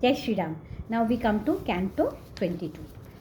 Jai Shri Ram. Now we come to Canto 22.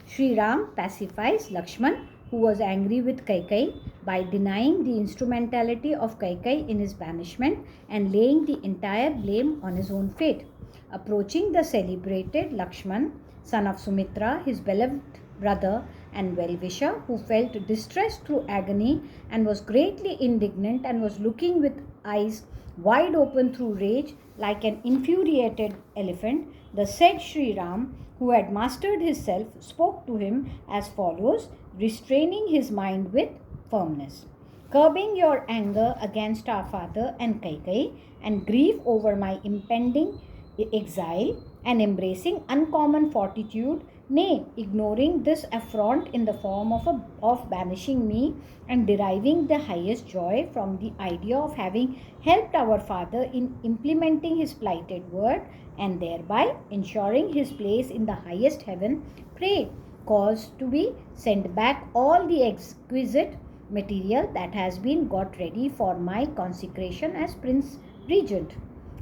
Shri Ram pacifies Lakshman, who was angry with Kaikeyi, by denying the instrumentality of Kaikeyi in his banishment and laying the entire blame on his own fate. Approaching the celebrated Lakshman, son of Sumitra, his beloved brother and well-wisher, who felt distress through agony and was greatly indignant and was looking with eyes wide open through rage like an infuriated elephant, the said Sri Ram, who had mastered his self, spoke to him as follows, restraining his mind with firmness. Curbing your anger against our father and Kaikeyi and grief over my impending exile and embracing uncommon fortitude, nay, ignoring this affront in the form of banishing me and deriving the highest joy from the idea of having helped our father in implementing his plighted word and thereby ensuring his place in the highest heaven, pray cause to be sent back all the exquisite material that has been got ready for my consecration as Prince Regent,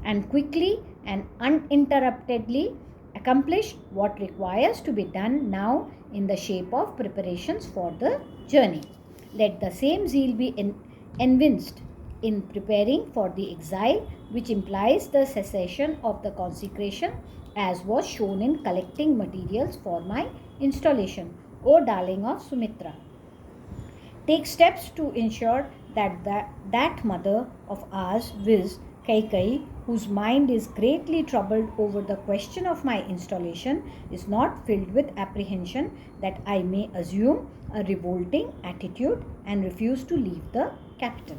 and quickly and uninterruptedly accomplish what requires to be done now in the shape of preparations for the journey. Let the same zeal be evinced in preparing for the exile, which implies the cessation of the consecration, as was shown in collecting materials for my installation, O darling of Sumitra. Take steps to ensure that mother of ours, viz. Kaikeyi, whose mind is greatly troubled over the question of my installation, is not filled with apprehension that I may assume a revolting attitude and refuse to leave the capital.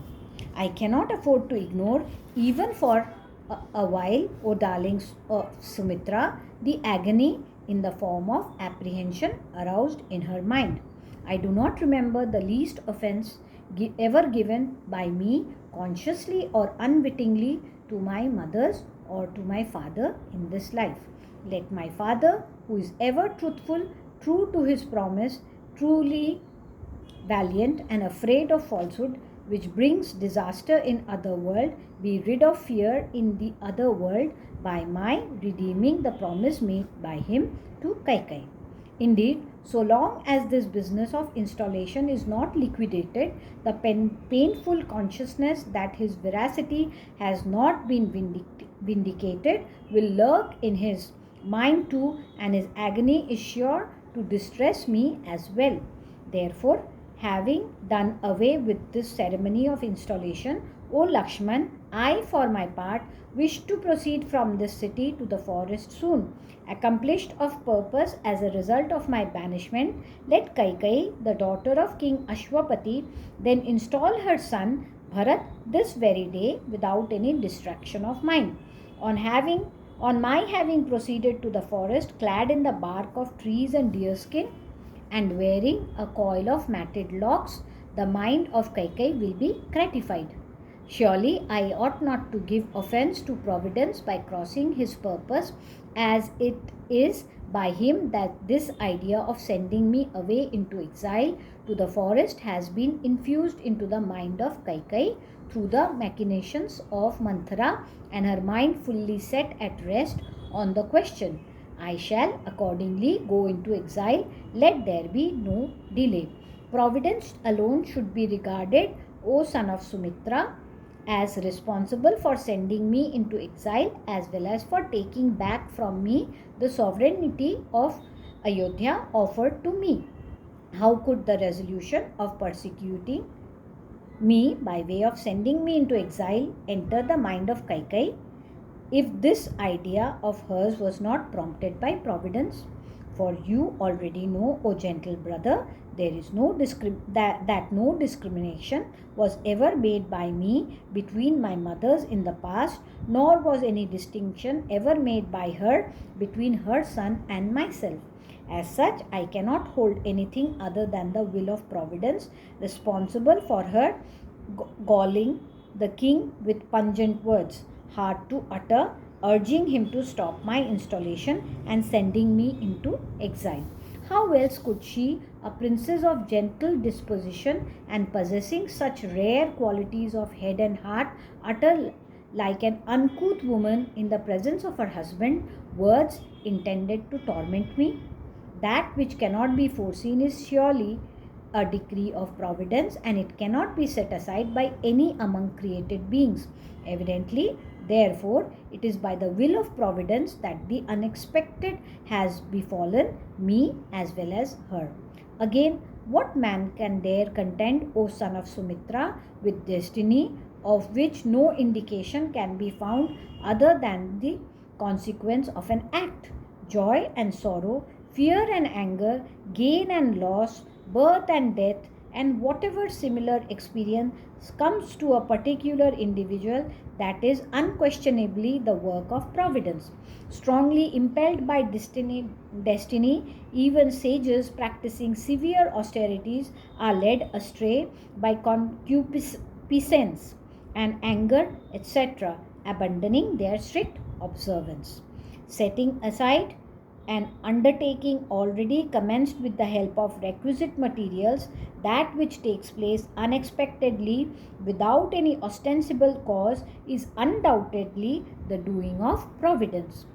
I cannot afford to ignore, even for a while, O darling of Sumitra, the agony in the form of apprehension aroused in her mind. I do not remember the least offense ever given by me, consciously or unwittingly, to my mothers or to my father in this life. Let my father, who is ever truthful, true to his promise, truly valiant and afraid of falsehood, which brings disaster in other world, be rid of fear in the other world by my redeeming the promise made by him to Kaikeyi. Indeed, so long as this business of installation is not liquidated, the painful consciousness that his veracity has not been vindicated will lurk in his mind too, and his agony is sure to distress me as well. Therefore, having done away with this ceremony of installation, O Lakshman, I, for my part, wish to proceed from this city to the forest soon. Accomplished of purpose as a result of my banishment, let Kaikeyi, the daughter of King Ashwapati, then install her son Bharat this very day without any distraction of mine. On my having proceeded to the forest clad in the bark of trees and deerskin and wearing a coil of matted locks, the mind of Kaikeyi will be gratified. Surely I ought not to give offense to Providence by crossing his purpose, as it is by him that this idea of sending me away into exile to the forest has been infused into the mind of Kaikeyi through the machinations of Manthara, and her mind fully set at rest on the question. I shall accordingly go into exile, let there be no delay. Providence alone should be regarded, O son of Sumitra, as responsible for sending me into exile as well as for taking back from me the sovereignty of Ayodhya offered to me. How could the resolution of persecuting me by way of sending me into exile enter the mind of Kaikeyi, if this idea of hers was not prompted by Providence? For you already know, O gentle brother, there is no no discrimination was ever made by me between my mothers in the past, nor was any distinction ever made by her between her son and myself. As such, I cannot hold anything other than the will of Providence responsible for her galling the king with pungent words, hard to utter, urging him to stop my installation and sending me into exile. How else could she, a princess of gentle disposition and possessing such rare qualities of head and heart, utter like an uncouth woman in the presence of her husband, words intended to torment me? That which cannot be foreseen is surely a decree of providence, and it cannot be set aside by any among created beings. Evidently, therefore, it is by the will of providence that the unexpected has befallen me as well as her. Again, what man can dare contend, O son of Sumitra, with destiny of which no indication can be found other than the consequence of an act? Joy and sorrow, fear and anger, gain and loss, birth and death, and whatever similar experience comes to a particular individual, that is unquestionably the work of providence. Strongly impelled by destiny, even sages practicing severe austerities are led astray by concupiscence and anger, etc., abandoning their strict observance. Setting aside an undertaking already commenced with the help of requisite materials, that which takes place unexpectedly without any ostensible cause is undoubtedly the doing of providence.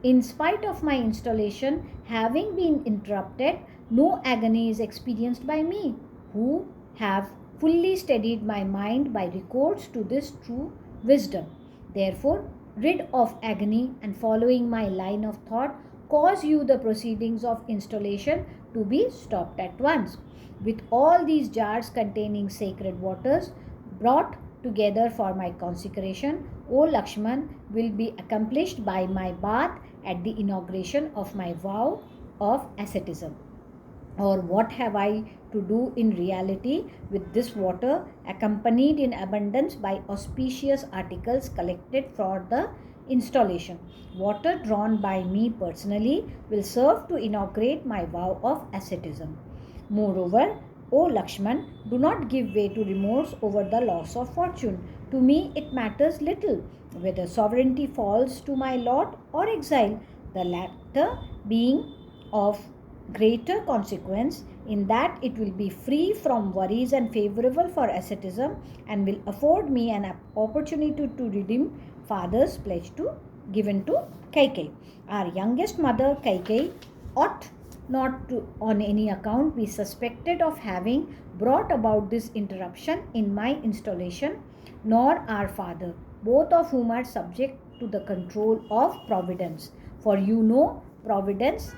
In spite of my installation having been interrupted, no agony is experienced by me, who have fully steadied my mind by recourse to this true wisdom. Therefore, rid of agony and following my line of thought, cause you the proceedings of installation to be stopped at once. With all these jars containing sacred waters brought together for my consecration, O Lakshman, will be accomplished by my bath at the inauguration of my vow of asceticism. Or what have I to do in reality with this water, accompanied in abundance by auspicious articles collected for the installation? Water drawn by me personally will serve to inaugurate my vow of asceticism. Moreover, O Lakshman, do not give way to remorse over the loss of fortune. To me it matters little whether sovereignty falls to my lot or exile, the latter being of greater consequence in that it will be free from worries and favorable for asceticism, and will afford me an opportunity to redeem father's pledge given to Kaikeyi. Our youngest mother Kaikeyi ought not to on any account be suspected of having brought about this interruption in my installation, nor our father, both of whom are subject to the control of providence. For you know providence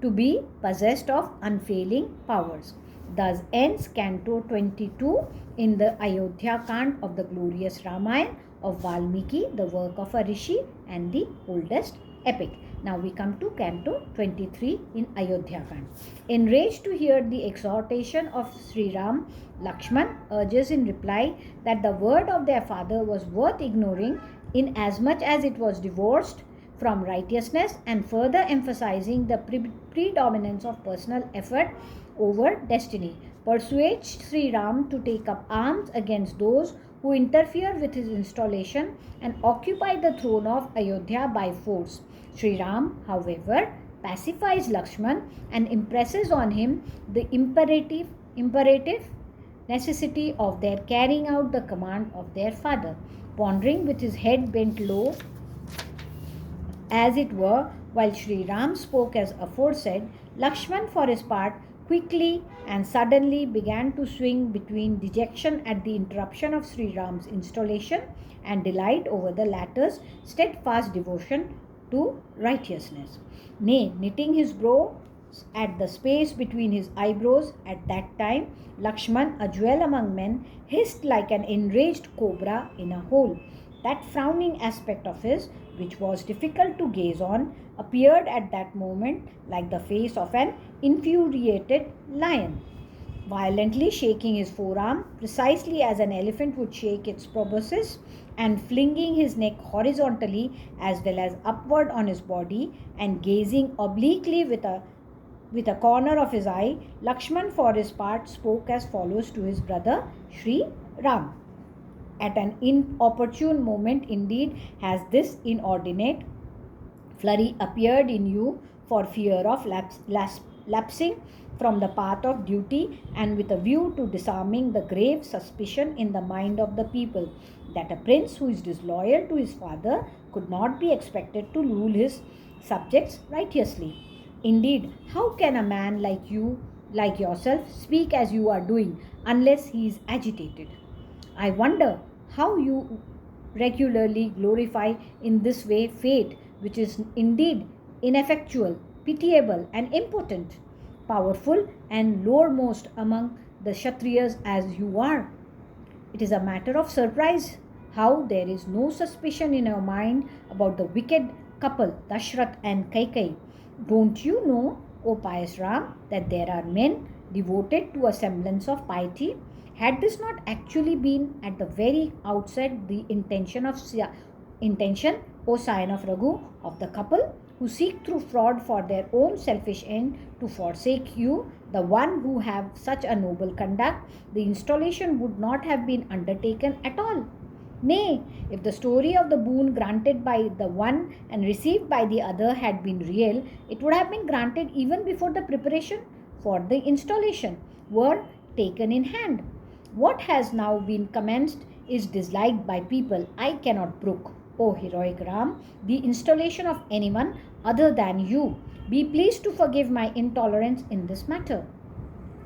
to be possessed of unfailing powers. Thus ends Canto 22 in the AYODHYAKAND of the glorious Ramayan of Valmiki, the work of a rishi and the oldest epic. Now we come to Canto 23 in AYODHYAKAND. Enraged to hear the exhortation of Sri Ram, Lakshman urges in reply that the word of their father was worth ignoring, inasmuch as it was divorced from righteousness, and further emphasizing the predominance of personal effort over destiny, persuades Sri Ram to take up arms against those who interfere with his installation and occupy the throne of Ayodhya by force. Sri Ram, however, pacifies Lakshman and impresses on him the imperative necessity of their carrying out the command of their father. Pondering with his head bent low, as it were, while Sri Ram spoke as aforesaid, Lakshman for his part quickly and suddenly began to swing between dejection at the interruption of Sri Ram's installation and delight over the latter's steadfast devotion to righteousness. Nay, knitting his brows at the space between his eyebrows at that time, Lakshman, a jewel among men, hissed like an enraged cobra in a hole. That frowning aspect of his, which was difficult to gaze on, appeared at that moment like the face of an infuriated lion, violently shaking his forearm precisely as an elephant would shake its proboscis, and flinging his neck horizontally as well as upward on his body, and gazing obliquely with a corner of his eye. Lakshman for his part spoke as follows to his brother Sri Ram. At an inopportune moment indeed has this inordinate flurry appeared in you for fear of lapsing from the path of duty, and with a view to disarming the grave suspicion in the mind of the people that a prince who is disloyal to his father could not be expected to rule his subjects righteously. Indeed, how can a man like yourself, speak as you are doing unless he is agitated? I wonder how you regularly glorify in this way fate, which is indeed ineffectual, pitiable, and impotent, powerful and lowermost among the Kshatriyas as you are. It is a matter of surprise how there is no suspicion in your mind about the wicked couple, Dashrath and Kaikai. Don't you know, O pious Ram, that there are men devoted to a semblance of piety? Had this not actually been at the very outset the intention, O scion of Raghu, of the couple who seek through fraud for their own selfish end to forsake you, the one who have such a noble conduct, the installation would not have been undertaken at all. Nay, if the story of the boon granted by the one and received by the other had been real, it would have been granted even before the preparation for the installation were taken in hand. What has now been commenced is disliked by people I cannot brook. O heroic Ram, the installation of anyone other than you. Be pleased to forgive my intolerance in this matter.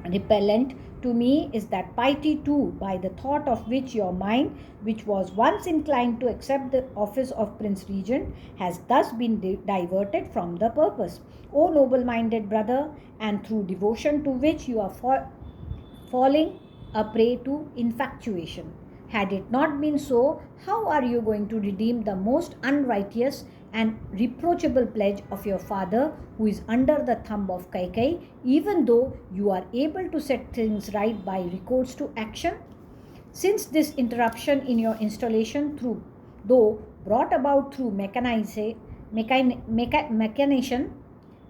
Repellent to me is that piety too, by the thought of which your mind, which was once inclined to accept the office of Prince Regent, has thus been diverted from the purpose. O noble-minded brother, and through devotion to which you are falling a prey to infatuation. Had it not been so, how are you going to redeem the most unrighteous and reproachable pledge of your father, who is under the thumb of Kaikai, even though you are able to set things right by recourse to action? Since this interruption in your installation, though brought about through machination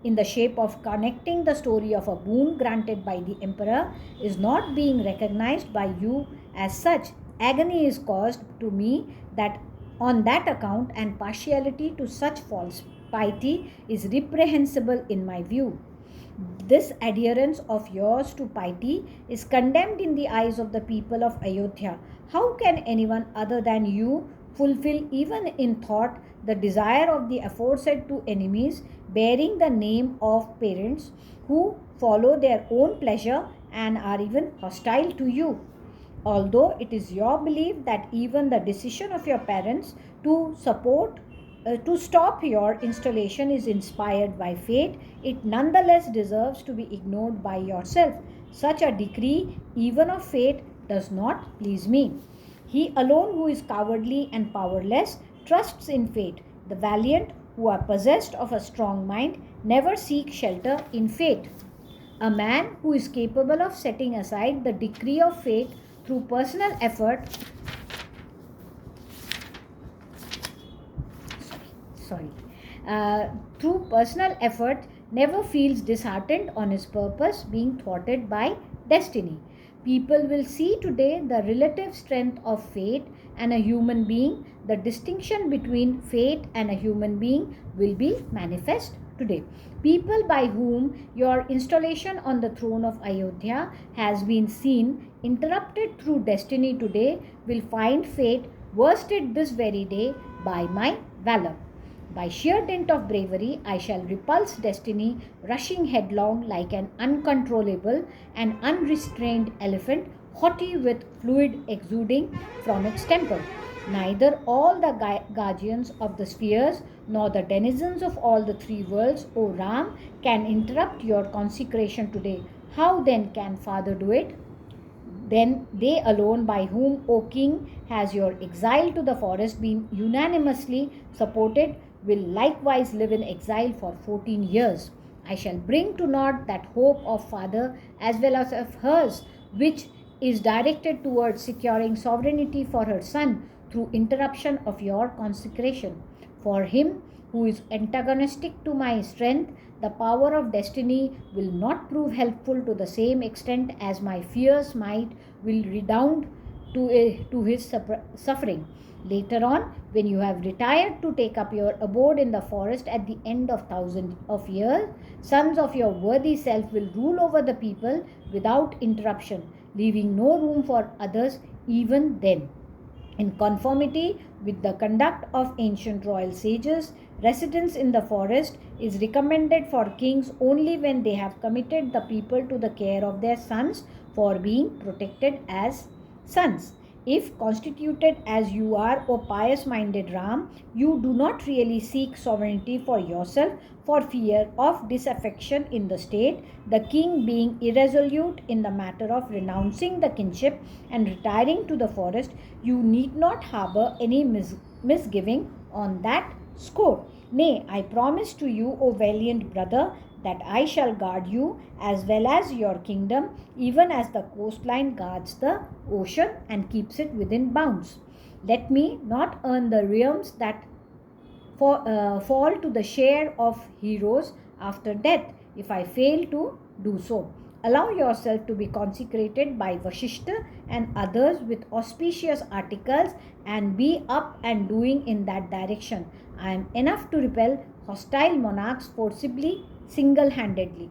in the shape of connecting the story of a boon granted by the emperor, is not being recognized by you as such, agony is caused to me that on that account, and partiality to such false piety is reprehensible in my view. This adherence of yours to piety is condemned in the eyes of the people of Ayodhya. How can anyone other than you fulfill even in thought the desire of the aforesaid two enemies, bearing the name of parents, who follow their own pleasure and are even hostile to you? Although it is your belief that even the decision of your parents to stop your installation is inspired by fate, it nonetheless deserves to be ignored by yourself. Such a decree, even of fate, does not please me. He alone who is cowardly and powerless trusts in fate. The valiant who are possessed of a strong mind never seek shelter in fate. A man who is capable of setting aside the decree of fate through personal effort through personal effort never feels disheartened on his purpose being thwarted by destiny. People will see today the relative strength of fate and a human being. The distinction between fate and a human being will be manifest today. People by whom your installation on the throne of Ayodhya has been seen interrupted through destiny today will find fate worsted this very day by my valor. By sheer dint of bravery, I shall repulse destiny, rushing headlong like an uncontrollable and unrestrained elephant, haughty with fluid exuding from its temple. Neither all the guardians of the spheres nor the denizens of all the three worlds, O Ram, can interrupt your consecration today. How then can Father do it? Then they alone by whom, O King, has your exile to the forest been unanimously supported will likewise live in exile for 14 years. I shall bring to naught that hope of father as well as of hers, which is directed towards securing sovereignty for her son through interruption of your consecration. For him who is antagonistic to my strength, the power of destiny will not prove helpful to the same extent as my fierce might will redound to his suffering. Later on, when you have retired to take up your abode in the forest at the end of thousands of years, sons of your worthy self will rule over the people without interruption, leaving no room for others even then. In conformity with the conduct of ancient royal sages, residence in the forest is recommended for kings only when they have committed the people to the care of their sons for being protected as sons. If constituted as you are, O pious minded Ram, you do not really seek sovereignty for yourself for fear of disaffection in the state, the king being irresolute in the matter of renouncing the kinship and retiring to the forest, you need not harbor any misgiving on that score. Nay, I promise to you, O valiant brother, that I shall guard you as well as your kingdom, even as the coastline guards the ocean and keeps it within bounds. Let me not earn the realms that fall to the share of heroes after death if I fail to do so. Allow yourself to be consecrated by Vashishta and others with auspicious articles and be up and doing in that direction. I am enough to repel hostile monarchs forcibly, single-handed.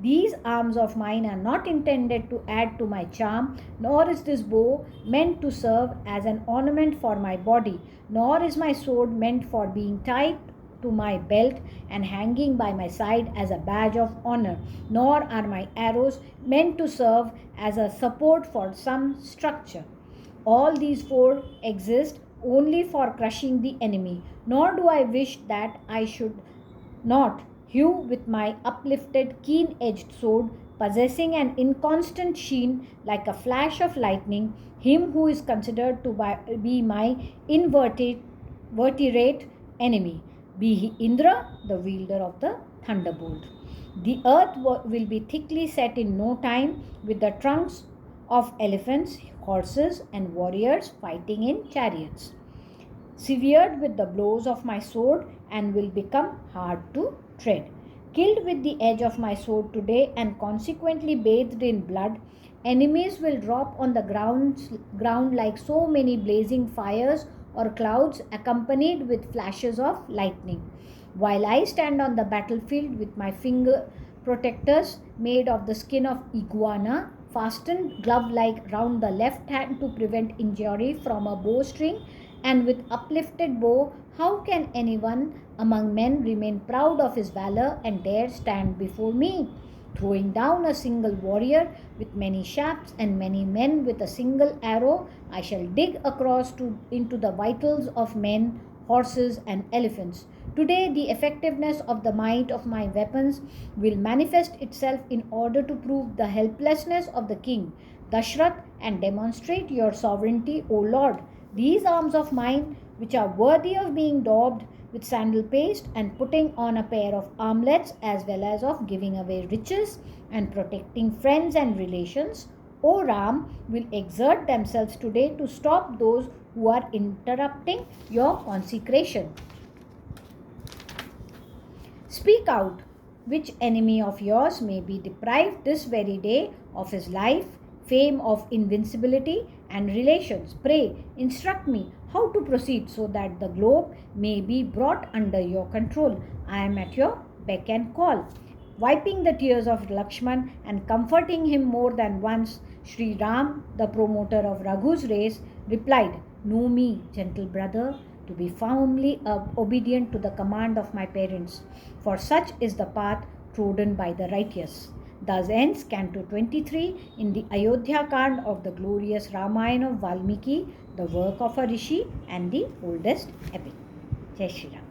These arms of mine are not intended to add to my charm, nor is this bow meant to serve as an ornament for my body, nor is my sword meant for being tied to my belt and hanging by my side as a badge of honor, nor are my arrows meant to serve as a support for some structure. All these four exist only for crushing the enemy, nor do I wish that I should not hew with my uplifted keen-edged sword, possessing an inconstant sheen like a flash of lightning, him who is considered to be my inveterate enemy, be he Indra, the wielder of the thunderbolt. The earth will be thickly set in no time with the trunks of elephants, horses, and warriors fighting in chariots, severed with the blows of my sword, and will become hard to tread. Killed with the edge of my sword today and consequently bathed in blood, enemies will drop on the ground like so many blazing fires or clouds accompanied with flashes of lightning. While I stand on the battlefield with my finger protectors made of the skin of iguana, fastened glove-like round the left hand to prevent injury from a bowstring, and with uplifted bow, how can anyone among men remain proud of his valor and dare stand before me? Throwing down a single warrior with many shafts and many men with a single arrow, I shall dig across into the vitals of men, horses, and elephants. Today, the effectiveness of the might of my weapons will manifest itself in order to prove the helplessness of the king, Dashrath, and demonstrate your sovereignty, O Lord. These arms of mine, which are worthy of being daubed with sandal paste and putting on a pair of armlets, as well as of giving away riches and protecting friends and relations, O Ram, will exert themselves today to stop those who are interrupting your consecration. Speak out, which enemy of yours may be deprived this very day of his life, fame of invincibility, and relations. Pray, instruct me how to proceed so that the globe may be brought under your control. I am at your beck and call. Wiping the tears of Lakshman and comforting him more than once, Sri Ram, the promoter of Raghu's race, replied, Know me, gentle brother, to be firmly obedient to the command of my parents, for such is the path trodden by the righteous. Thus ends Canto 23 in the AYODHYAKAND of the glorious Ramayan of Valmiki, the work of a rishi and the oldest epic. Jai Shri Ram.